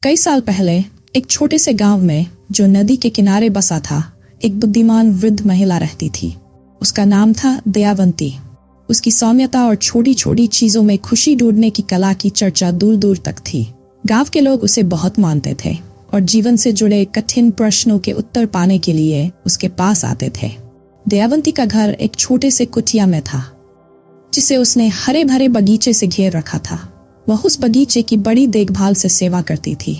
कई साल पहले एक छोटे से गांव में जो नदी के किनारे बसा था, एक बुद्धिमान वृद्ध महिला रहती थी। उसका नाम था दयावंती। उसकी सौम्यता और छोटी छोटी चीजों में खुशी ढूंढने की कला की चर्चा दूर दूर तक थी। गांव के लोग उसे बहुत मानते थे और जीवन से जुड़े कठिन प्रश्नों के उत्तर पाने के लिए उसके पास आते थे। दयावंती का घर एक छोटे से कुटिया में था, जिसे उसने हरे भरे बगीचे से घेर रखा था। वह उस बगीचे की बड़ी देखभाल से सेवा करती थी।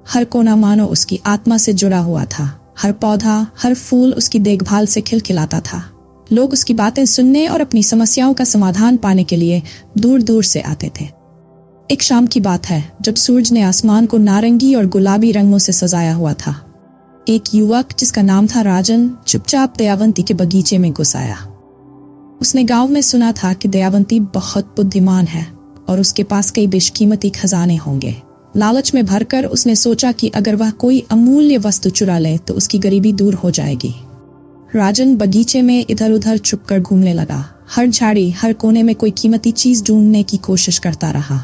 हर कोना मानो उसकी आत्मा से जुड़ा हुआ था। हर पौधा, हर फूल उसकी देखभाल से खिलखिलाता था। लोग उसकी बातें सुनने और अपनी समस्याओं का समाधान पाने के लिए दूर दूर से आते थे। एक शाम की बात है, जब सूरज ने आसमान को नारंगी और गुलाबी रंगों से सजाया हुआ था। एक युवक जिसका नाम था राजन चुपचाप दयावंती के बगीचे में घुस आया। उसने गांव में सुना था कि दयावंती बहुत बुद्धिमान है और उसके पास कई बेशकीमती खजाने होंगे। लालच में भरकर उसने सोचा कि अगर वह कोई अमूल्य वस्तु चुरा ले तो उसकी गरीबी दूर हो जाएगी। राजन बगीचे में इधर उधर छुपकर घूमने लगा। हर झाड़ी, हर कोने में कोई कीमती चीज ढूंढने की कोशिश करता रहा,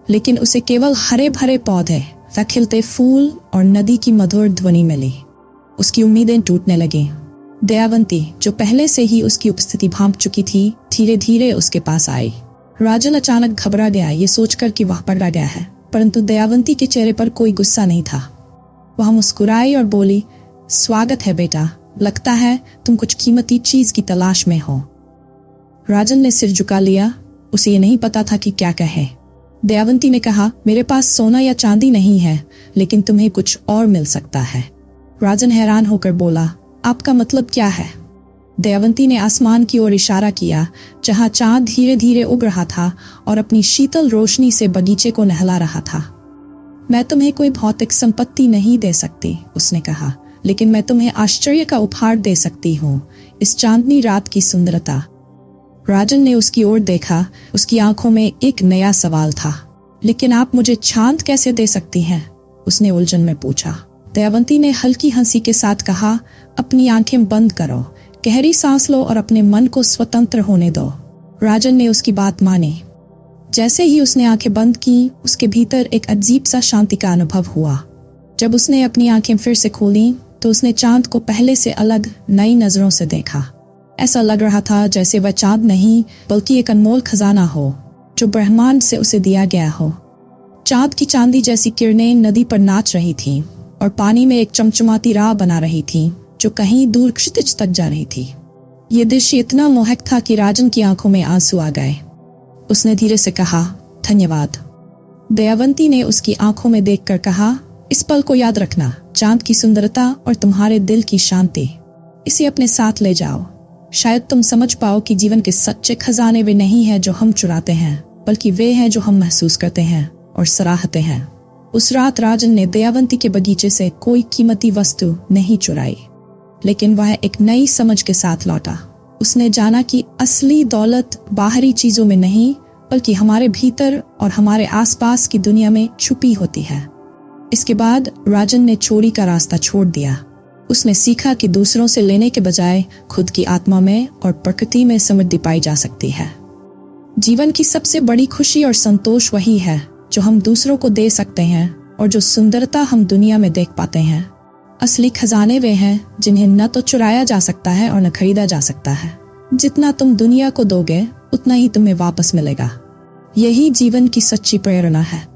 लेकिन उसे केवल हरे भरे पौधे, खिलते फूल और नदी की मधुर ध्वनि मिली। उसकी उम्मीदें टूटने लगी। दयावंती, जो पहले से ही उसकी उपस्थिति भांप चुकी थी, धीरे धीरे उसके पास आई। राजन अचानक घबरा गया, ये सोचकर कि वह पकड़ा गया है, परंतु दयावंती के चेहरे पर कोई गुस्सा नहीं था। वह मुस्कुराई और बोली, स्वागत है बेटा, लगता है तुम कुछ कीमती चीज की तलाश में हो। राजन ने सिर झुका लिया। उसे ये नहीं पता था कि क्या कहे। दयावंती ने कहा, मेरे पास सोना या चांदी नहीं है, लेकिन तुम्हें कुछ और मिल सकता है। राजन हैरान होकर बोला, आपका मतलब क्या है? दयावंती ने आसमान की ओर इशारा किया, जहां चांद धीरे धीरे उग रहा था और अपनी शीतल रोशनी से बगीचे को नहला रहा था। मैं तुम्हें कोई भौतिक संपत्ति नहीं दे सकती, उसने कहा, लेकिन मैं तुम्हें आश्चर्य का उपहार दे सकती हूँ, इस चांदनी रात की सुंदरता। राजन ने उसकी ओर देखा। उसकी आंखों में एक नया सवाल था। लेकिन आप मुझे चांद कैसे दे सकती हैं? उसने उलझन में पूछा। दयावंती ने हल्की हंसी के साथ कहा, अपनी आंखें बंद करो, गहरी सांस लो और अपने मन को स्वतंत्र होने दो। राजन ने उसकी बात मानी। जैसे ही उसने आंखें बंद की, उसके भीतर एक अजीब सा शांति का अनुभव हुआ। जब उसने अपनी आंखें फिर से खोली तो उसने चांद को पहले से अलग, नई नजरों से देखा। ऐसा लग रहा था जैसे वह चांद नहीं बल्कि एक अनमोल खजाना हो, जो ब्रह्मांड से उसे दिया गया हो। चांद की चांदी जैसी किरणें नदी पर नाच रही थीं और पानी में एक चमचमाती राह बना रही थीं, जो कहीं दूर क्षितिज तक जा रही थी। ये दृश्य इतना मोहक था कि राजन की आंखों में आंसू आ गए। उसने धीरे से कहा, धन्यवाद। दयावंती ने उसकी आंखों में देखकर कहा, इस पल को याद रखना, चांद की सुंदरता और तुम्हारे दिल की शांति, इसे अपने साथ ले जाओ। शायद तुम समझ पाओ कि जीवन के सच्चे खजाने वे नहीं हैं जो हम चुराते हैं, बल्कि वे हैं जो हम महसूस करते हैं और सराहते हैं। उस रात राजन ने दयावंती के बगीचे से कोई कीमती वस्तु नहीं चुराई, लेकिन वह एक नई समझ के साथ लौटा। उसने जाना कि असली दौलत बाहरी चीजों में नहीं, बल्कि हमारे भीतर और हमारे आसपास की दुनिया में छुपी होती है। इसके बाद राजन ने चोरी का रास्ता छोड़ दिया। उसने सीखा कि दूसरों से लेने के बजाय खुद की आत्मा में और प्रकृति में समृद्धि पाई जा सकती है। जीवन की सबसे बड़ी खुशी और संतोष वही है जो हम दूसरों को दे सकते हैं और जो सुंदरता हम दुनिया में देख पाते हैं। असली खजाने वे हैं जिन्हें न तो चुराया जा सकता है और न खरीदा जा सकता है। जितना तुम दुनिया को दोगे, उतना ही तुम्हें वापस मिलेगा। यही जीवन की सच्ची प्रेरणा है।